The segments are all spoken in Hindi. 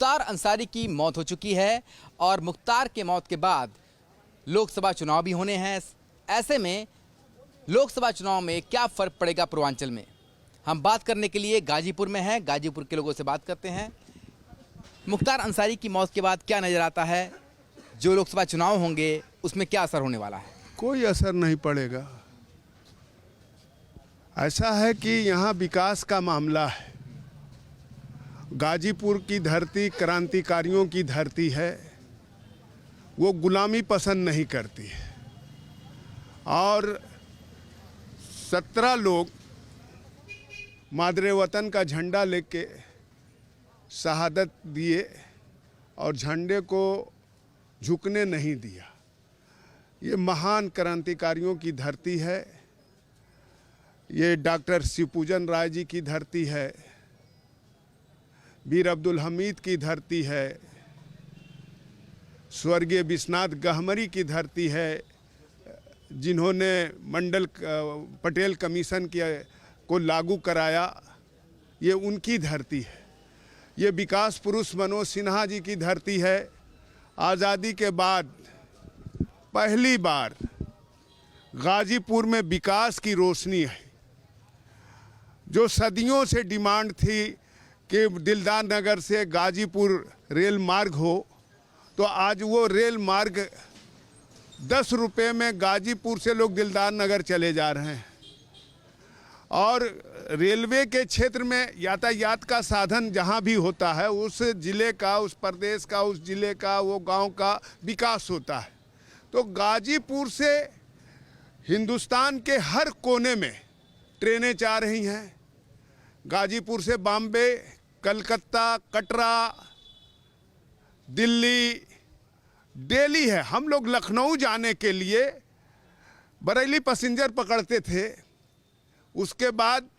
मुख्तार अंसारी की मौत हो चुकी है और मुख्तार के मौत के बाद लोकसभा चुनाव भी होने हैं। ऐसे में लोकसभा चुनाव में क्या फ़र्क पड़ेगा पूर्वांचल में, हम बात करने के लिए गाजीपुर में हैं। गाजीपुर के लोगों से बात करते हैं। मुख्तार अंसारी की मौत के बाद क्या नज़र आता है, जो लोकसभा चुनाव होंगे उसमें क्या असर होने वाला है? कोई असर नहीं पड़ेगा। ऐसा है कि यहाँ विकास का मामला है। गाजीपुर की धरती क्रांतिकारियों की धरती है, वो गुलामी पसंद नहीं करती है। और 17 लोग मादरे वतन का झंडा लेके शहादत दिए और झंडे को झुकने नहीं दिया। ये महान क्रांतिकारियों की धरती है। ये डॉक्टर शिवपूजन राय जी की धरती है, वीर अब्दुल हमीद की धरती है, स्वर्गीय विश्वनाथ गहमरी की धरती है, जिन्होंने मंडल पटेल कमीशन को लागू कराया, ये उनकी धरती है। ये विकास पुरुष मनोज सिन्हा जी की धरती है। आज़ादी के बाद पहली बार गाजीपुर में विकास की रोशनी है। जो सदियों से डिमांड थी कि दिलदार नगर से गाजीपुर रेल मार्ग हो, तो आज वो रेल मार्ग 10 रुपये में गाजीपुर से लोग दिलदार नगर चले जा रहे हैं। और रेलवे के क्षेत्र में यातायात का साधन जहाँ भी होता है, उस ज़िले का, उस प्रदेश का, उस ज़िले का, वो गांव का विकास होता है। तो गाजीपुर से हिंदुस्तान के हर कोने में ट्रेनें जा रही हैं। गाजीपुर से बॉम्बे, कलकत्ता, कटरा, दिल्ली, दिल्ली है। हम लोग लखनऊ जाने के लिए बरेली पैसेंजर पकड़ते थे। उसके बाद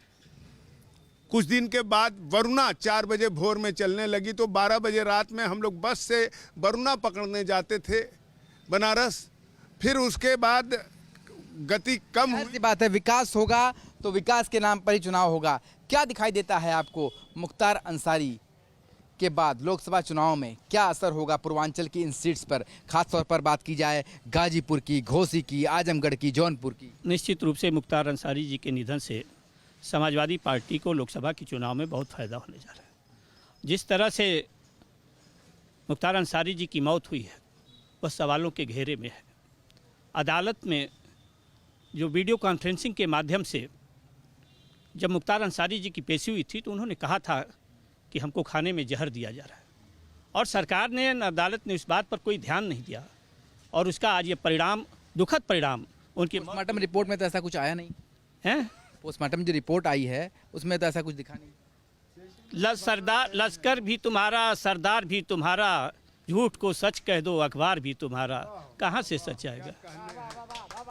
कुछ दिन के बाद वरुणा 4 बजे भोर में चलने लगी, तो 12 बजे रात में हम लोग बस से वरुणा पकड़ने जाते थे बनारस। फिर उसके बाद गति कम हुई। ऐसी बात है, विकास होगा तो विकास के नाम पर ही चुनाव होगा। क्या दिखाई देता है आपको मुख्तार अंसारी के बाद लोकसभा चुनाव में क्या असर होगा पूर्वांचल की इन सीट्स पर, खासतौर पर बात की जाए गाजीपुर की, घोसी की, आजमगढ़ की, जौनपुर की? निश्चित रूप से मुख्तार अंसारी जी के निधन से समाजवादी पार्टी को लोकसभा के चुनाव में बहुत फ़ायदा होने जा रहा है। जिस तरह से मुख्तार अंसारी जी की मौत हुई है वह सवालों के घेरे में है। अदालत में जो वीडियो कॉन्फ्रेंसिंग के माध्यम से जब मुख्तार अंसारी जी की पेशी हुई थी, तो उन्होंने कहा था कि हमको खाने में जहर दिया जा रहा है, और सरकार ने, अदालत ने इस बात पर कोई ध्यान नहीं दिया, और उसका आज ये परिणाम, दुखद परिणाम उनकी पोस्टमार्टम रिपोर्ट में तो ऐसा कुछ आया नहीं है। पोस्टमार्टम जो रिपोर्ट आई है उसमें तो ऐसा कुछ दिखा नहीं। सरदार लश्कर भी तुम्हारा, सरदार भी तुम्हारा, झूठ को सच कह दो अखबार भी तुम्हारा। कहाँ से सच आएगा,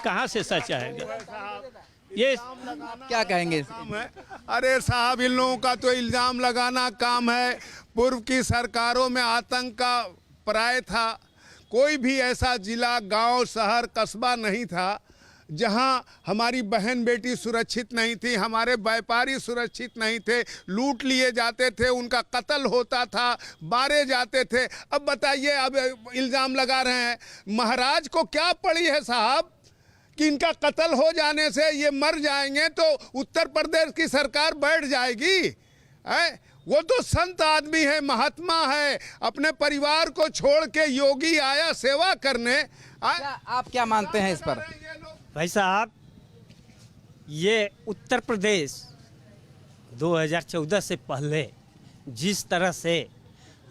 कहाँ से सच आएगा? ये क्या कहेंगे? अरे साहब, इन लोगों का तो इल्ज़ाम लगाना काम है। पूर्व की सरकारों में आतंक का पर्याय था। कोई भी ऐसा जिला, गांव, शहर, कस्बा नहीं था जहां हमारी बहन बेटी सुरक्षित नहीं थी, हमारे व्यापारी सुरक्षित नहीं थे। लूट लिए जाते थे, उनका कत्ल होता था, मारे जाते थे। अब बताइए, अब इल्ज़ाम लगा रहे हैं। महाराज को क्या पड़ी है साहब कि इनका कत्ल हो जाने से ये मर जाएंगे तो उत्तर प्रदेश की सरकार बैठ जाएगी? वो तो संत आदमी है, महात्मा है, अपने परिवार को छोड़ के योगी आया सेवा करने। आप क्या मानते हैं इस पर? भाई साहब, ये उत्तर प्रदेश 2014 से पहले जिस तरह से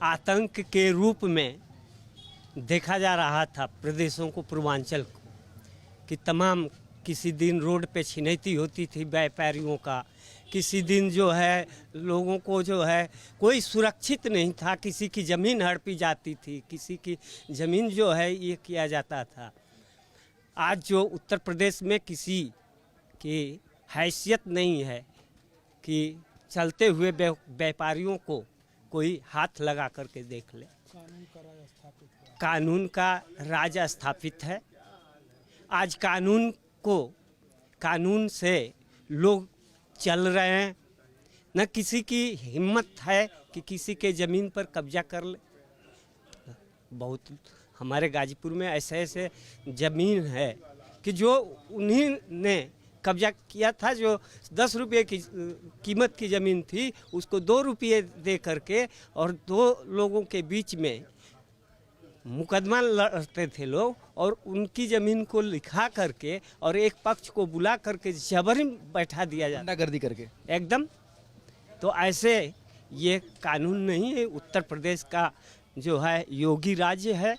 आतंक के रूप में देखा जा रहा था प्रदेशों को, पूर्वांचल को, कि तमाम किसी दिन रोड पे छिनैती होती थी व्यापारियों का, किसी दिन जो है लोगों को जो है कोई सुरक्षित नहीं था, किसी की ज़मीन हड़पी जाती थी, किसी की ज़मीन जो है ये किया जाता था। आज जो उत्तर प्रदेश में किसी की हैसियत नहीं है कि चलते हुए व्यापारियों को कोई हाथ लगा करके देख ले। कानून का राज स्थापित है। आज कानून से लोग चल रहे हैं। न किसी की हिम्मत है कि किसी के ज़मीन पर कब्जा कर ले। बहुत हमारे गाजीपुर में ऐसे ऐसे ज़मीन है कि जो उन्हीं ने कब्जा किया था, जो 10 रुपये की कीमत की ज़मीन थी उसको 2 रुपये दे करके और 2 लोगों के बीच में मुकदमा लड़ते थे लोग, और उनकी ज़मीन को लिखा करके और एक पक्ष को बुला करके जबरन बैठा दिया जाता गुंडागर्दी करके। एकदम। तो ऐसे ये कानून नहीं है। उत्तर प्रदेश का जो है योगी राज्य है,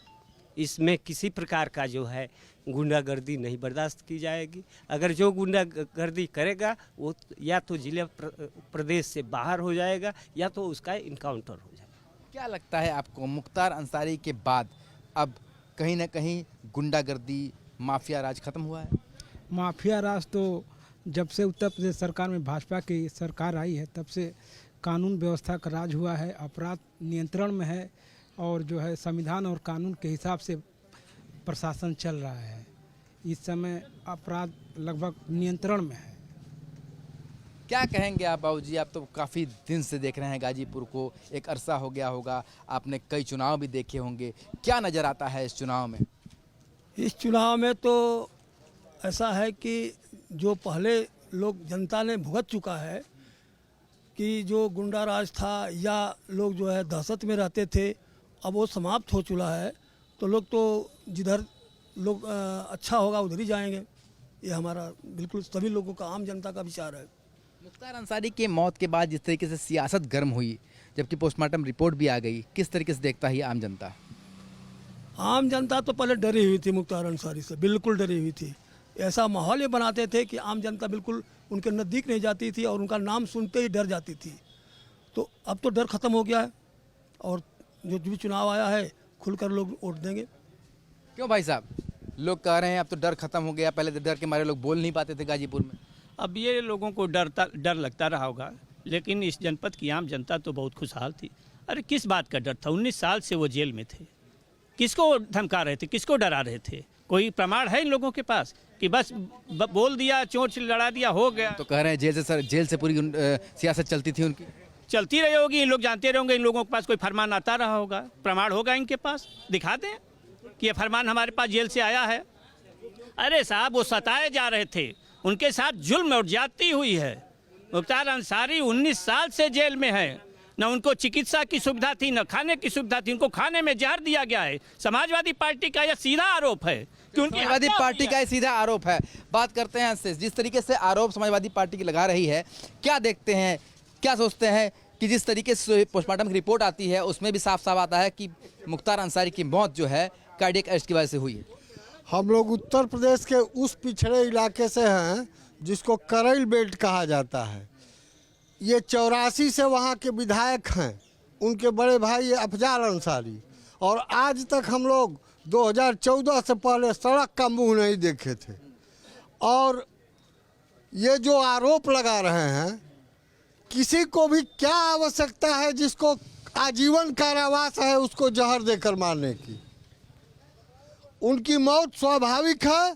इसमें किसी प्रकार का जो है गुंडागर्दी नहीं बर्दाश्त की जाएगी। अगर जो गुंडागर्दी करेगा वो या तो जिला प्रदेश से बाहर हो जाएगा या तो उसका इनकाउंटर हो जाएगा। क्या लगता है आपको, मुख्तार अंसारी के बाद अब कहीं ना कहीं गुंडागर्दी माफिया राज खत्म हुआ है? माफिया राज तो जब से उत्तर प्रदेश सरकार में भाजपा की सरकार आई है तब से कानून व्यवस्था का राज हुआ है, अपराध नियंत्रण में है और जो है संविधान और कानून के हिसाब से प्रशासन चल रहा है। इस समय अपराध लगभग नियंत्रण में है। क्या कहेंगे आप बाबूजी? आप तो काफ़ी दिन से देख रहे हैं गाजीपुर को, एक अरसा हो गया होगा, आपने कई चुनाव भी देखे होंगे। क्या नज़र आता है इस चुनाव में? इस चुनाव में तो ऐसा है कि जो पहले लोग जनता ने भुगत चुका है कि जो गुंडा राज था या लोग जो है दहशत में रहते थे, अब वो समाप्त हो चुका है। तो लोग तो जिधर लोग अच्छा होगा उधर ही जाएंगे। ये हमारा बिल्कुल सभी लोगों का, आम जनता का विचार है। मुख्तार अंसारी के मौत के बाद जिस तरीके से सियासत गर्म हुई, जबकि पोस्टमार्टम रिपोर्ट भी आ गई, किस तरीके से देखता है आम जनता? आम जनता तो पहले डरी हुई थी मुख्तार अंसारी से, बिल्कुल डरी हुई थी। ऐसा माहौल ये बनाते थे कि आम जनता बिल्कुल उनके नज़दीक नहीं जाती थी और उनका नाम सुनते ही डर जाती थी। तो अब तो डर ख़त्म हो गया है और जो भी चुनाव आया है खुलकर लोग वोट देंगे। क्यों भाई साहब? लोग कह रहे हैं अब तो डर खत्म हो गया, पहले तो डर के मारे लोग बोल नहीं पाते थे गाजीपुर में। अब ये लोगों को डर लगता रहा होगा, लेकिन इस जनपद की आम जनता तो बहुत खुशहाल थी। अरे किस बात का डर था? 19 साल से वो जेल में थे। किसको धमका रहे थे, किसको डरा रहे थे? कोई प्रमाण है इन लोगों के पास कि बस बोल दिया, चोट लड़ा दिया, हो गया? तो कह रहे हैं जेल से पूरी सियासत चलती थी उनकी। चलती रही होगी, इन लोग जानते रहेंगे, इन लोगों के पास कोई फरमान आता रहा होगा, प्रमाण होगा इनके पास, दिखा दें कि ये फरमान हमारे पास जेल से आया है। अरे साहब, वो सताए जा रहे थे, उनके साथ जुल्म और ज्यादती हुई है। मुख्तार अंसारी 19 साल से जेल में है, न उनको चिकित्सा की सुविधा थी, न खाने की सुविधा थी, उनको खाने में जहर दिया गया है। समाजवादी पार्टी का यह सीधा आरोप है कि उनकी समाजवादी पार्टी का सीधा आरोप है। बात करते हैं इससे, जिस तरीके से आरोप समाजवादी पार्टी की लगा रही है, क्या देखते हैं, क्या सोचते हैं कि जिस तरीके से पोस्टमार्टम की रिपोर्ट आती है उसमें भी साफ साफ आता है कि मुख्तार अंसारी की मौत जो है कार्डियक अरेस्ट की वजह से हुई है। हम लोग उत्तर प्रदेश के उस पिछड़े इलाके से हैं जिसको करैल बेल्ट कहा जाता है। ये 84 से वहाँ के विधायक हैं, उनके बड़े भाई अफजाल अंसारी, और आज तक हम लोग 2014 से पहले सड़क का मुंह नहीं देखे थे। और ये जो आरोप लगा रहे हैं, किसी को भी क्या आवश्यकता है जिसको आजीवन कारावास है उसको जहर देकर मारने की? उनकी मौत स्वाभाविक है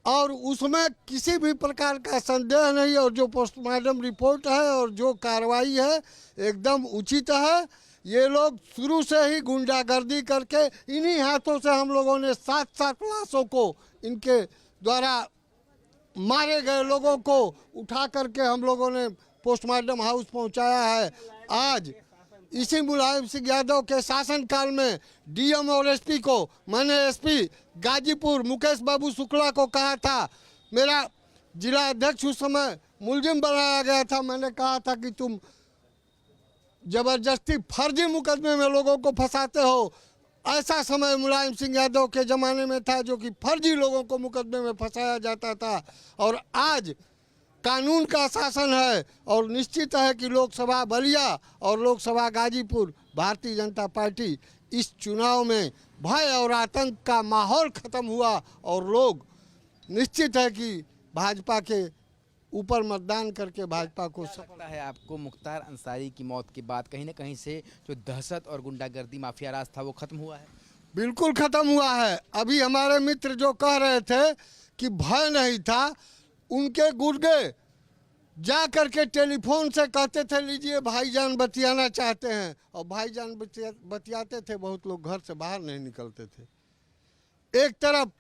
और उसमें किसी भी प्रकार का संदेह नहीं। और जो पोस्टमार्टम रिपोर्ट है और जो कार्रवाई है एकदम उचित है। ये लोग शुरू से ही गुंडागर्दी करके इन्हीं हाथों से हम लोगों ने 7 लाशों को इनके द्वारा मारे गए लोगों को उठा करके हम लोगों ने पोस्टमार्टम हाउस पहुंचाया है। आज इसी मुलायम सिंह यादव के शासनकाल में डीएम और एसपी को, मैंने एसपी गाजीपुर मुकेश बाबू शुक्ला को कहा था, मेरा जिला अध्यक्ष उस समय मुलजिम बनाया गया था, मैंने कहा था कि तुम जबरदस्ती फर्जी मुकदमे में लोगों को फंसाते हो। ऐसा समय मुलायम सिंह यादव के ज़माने में था जो कि फर्जी लोगों को मुकदमे में फंसाया जाता था। और आज कानून का शासन है और निश्चित है कि लोकसभा बलिया और लोकसभा गाजीपुर भारतीय जनता पार्टी इस चुनाव में भय और आतंक का माहौल ख़त्म हुआ और लोग निश्चित है कि भाजपा के ऊपर मतदान करके भाजपा को लगता है आपको मुख्तार अंसारी की मौत के बाद कहीं ना कहीं से जो दहशत और गुंडागर्दी माफिया राज था वो खत्म हुआ है? बिल्कुल ख़त्म हुआ है। अभी हमारे मित्र जो कह रहे थे कि भय नहीं था, उनके गुर्गे जा करके टेलीफोन से कहते थे लीजिए भाईजान बतियाना चाहते हैं, और भाईजान बतियाते थे। बहुत लोग घर से बाहर नहीं निकलते थे। एक तरफ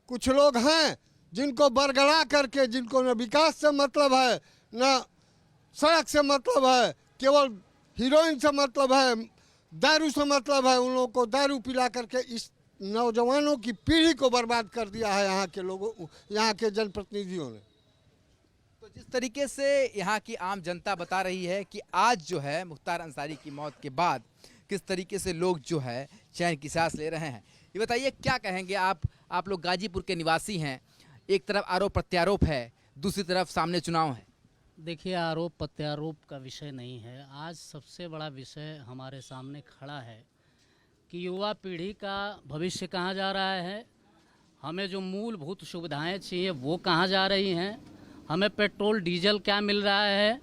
कुछ लोग हैं जिनको बरगड़ा करके, जिनको न विकास से मतलब है न सड़क से मतलब है, केवल हीरोइन से मतलब है, दारू से मतलब है, उन लोगों को दारू पिला करके इस नौजवानों की पीढ़ी को बर्बाद कर दिया है यहाँ के लोगों, यहाँ के जनप्रतिनिधियों ने। तो जिस तरीके से यहाँ की आम जनता बता रही है कि आज जो है मुख्तार अंसारी की मौत के बाद किस तरीके से लोग जो है चैन की सांस ले रहे हैं, ये बताइए क्या कहेंगे आप लोग गाजीपुर के निवासी हैं। एक तरफ आरोप प्रत्यारोप है, दूसरी तरफ सामने चुनाव है। देखिए, आरोप प्रत्यारोप का विषय नहीं है। आज सबसे बड़ा विषय हमारे सामने खड़ा है कि युवा पीढ़ी का भविष्य कहाँ जा रहा है, हमें जो मूलभूत सुविधाएं चाहिए वो कहाँ जा रही हैं, हमें पेट्रोल डीजल क्या मिल रहा है,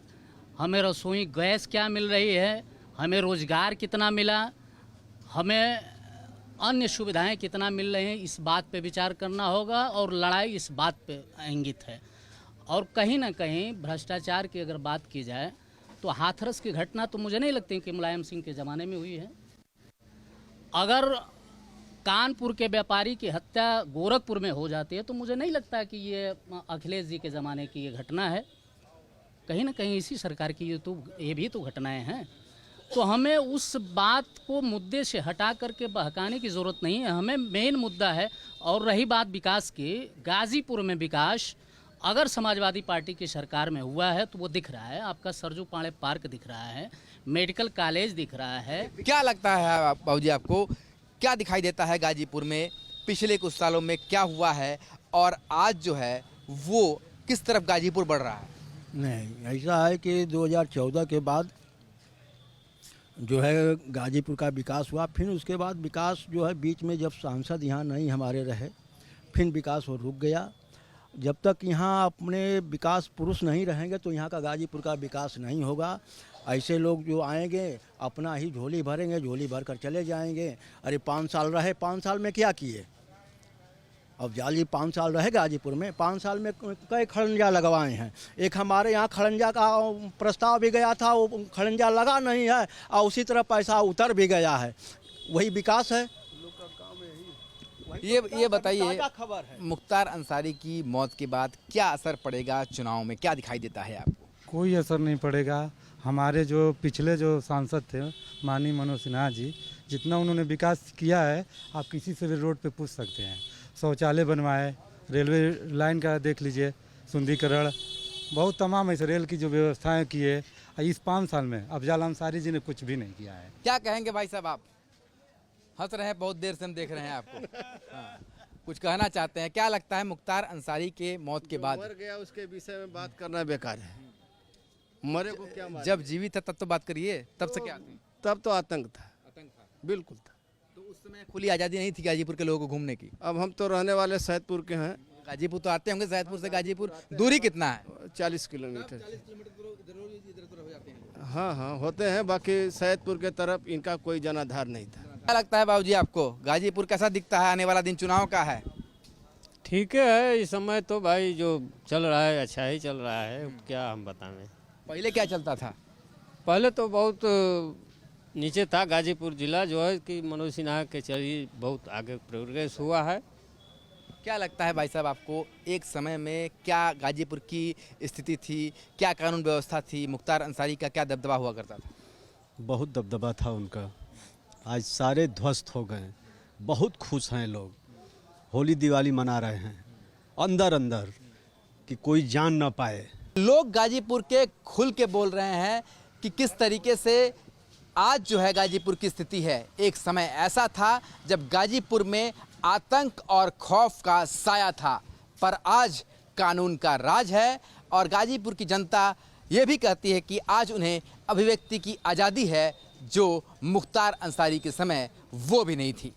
हमें रसोई गैस क्या मिल रही है, हमें रोज़गार कितना मिला, हमें अन्य सुविधाएं कितना मिल रही हैं, इस बात पे विचार करना होगा। और लड़ाई इस बात पे इंगित है। और कहीं ना कहीं भ्रष्टाचार की अगर बात की जाए तो हाथरस की घटना तो मुझे नहीं लगती कि मुलायम सिंह के ज़माने में हुई है। अगर कानपुर के व्यापारी की हत्या गोरखपुर में हो जाती है तो मुझे नहीं लगता कि ये अखिलेश जी के ज़माने की ये घटना है। कहीं ना कहीं इसी सरकार की ये भी तो घटनाएं हैं। तो हमें उस बात को मुद्दे से हटा करके बहकाने की ज़रूरत नहीं है। हमें मेन मुद्दा है। और रही बात विकास की, गाज़ीपुर में विकास अगर समाजवादी पार्टी की सरकार में हुआ है तो वो दिख रहा है। आपका सरजू पांडे पार्क दिख रहा है, मेडिकल कॉलेज दिख रहा है। क्या लगता है बाबूजी, आपको क्या दिखाई देता है गाजीपुर में पिछले कुछ सालों में क्या हुआ है और आज जो है वो किस तरफ गाजीपुर बढ़ रहा है? नहीं, ऐसा है कि 2014 के बाद जो है गाजीपुर का विकास हुआ। फिर उसके बाद विकास जो है बीच में जब सांसद यहाँ नहीं हमारे रहे, फिर विकास वो रुक गया। जब तक यहाँ अपने विकास पुरुष नहीं रहेंगे तो यहाँ का गाजीपुर का विकास नहीं होगा। ऐसे लोग जो आएंगे अपना ही झोली भरेंगे, झोली भर कर चले जाएंगे। अरे 5 साल रहे, 5 साल में क्या किए? अब जाली 5 साल रहे गाजीपुर में, 5 साल में कई खड़ंजा लगवाए हैं। एक हमारे यहाँ खड़ंजा का प्रस्ताव भी गया था, वो खड़ंजा लगा नहीं है और उसी तरह पैसा उतर भी गया है। वही विकास है। ये बताइए, खबर है मुख्तार अंसारी की मौत के बाद क्या असर पड़ेगा चुनाव में, क्या दिखाई देता है आपको? कोई असर नहीं पड़ेगा। हमारे जो पिछले जो सांसद थे माननीय मनोज सिन्हा जी, जितना उन्होंने विकास किया है आप किसी से भी रोड पे पूछ सकते हैं। शौचालय बनवाए, रेलवे लाइन का देख लीजिए सुंदरीकरण, बहुत तमाम ऐसे रेल की जो व्यवस्थाएं किए इस 5 साल में अफजाल अंसारी जी ने कुछ भी नहीं किया है। क्या कहेंगे भाई साहब? आप हंस रहे हैं, बहुत देर से हम देख रहे हैं आपको। हाँ, कुछ कहना चाहते हैं? क्या लगता है मुख्तार अंसारी के मौत के बाद? मर गया उसके विषय में बात करना बेकार है। मरे को क्या मारे? जब जीवित था तब तो बात करिए, तब से क्या थी? तब तो आतंक था, बिल्कुल था। तो उस समय खुली आज़ादी नहीं थी गाजीपुर के लोगों को घूमने की। अब हम तो रहने वाले सैदपुर के हैं। गाजीपुर तो आते होंगे, सैदपुर से गाजीपुर दूरी कितना है? 40 किलोमीटर। हाँ हाँ होते हैं, बाकी सैदपुर के तरफ इनका कोई जनाधार नहीं था। क्या लगता है बाबूजी आपको, गाजीपुर कैसा दिखता है? आने वाला दिन चुनाव का है। ठीक है, इस समय तो भाई जो चल रहा है अच्छा ही चल रहा है, क्या हम बताएं। पहले क्या चलता था? पहले तो बहुत नीचे था गाजीपुर जिला, जो है कि मनोज सिन्हा के चलिए बहुत आगे प्रोग्रेस हुआ है। क्या लगता है भाई साहब आपको, एक समय में क्या गाजीपुर की स्थिति थी, क्या कानून व्यवस्था थी, मुख्तार अंसारी का क्या दबदबा हुआ करता था? बहुत दबदबा था उनका। आज सारे ध्वस्त हो गए। बहुत खुश हैं लोग, होली दिवाली मना रहे हैं अंदर अंदर कि कोई जान ना पाए। लोग गाजीपुर के खुल के बोल रहे हैं कि किस तरीके से आज जो है गाजीपुर की स्थिति है। एक समय ऐसा था जब गाजीपुर में आतंक और खौफ का साया था, पर आज कानून का राज है। और गाजीपुर की जनता ये भी कहती है कि आज उन्हें अभिव्यक्ति की आज़ादी है, जो मुख्तार अंसारी के समय वो भी नहीं थी।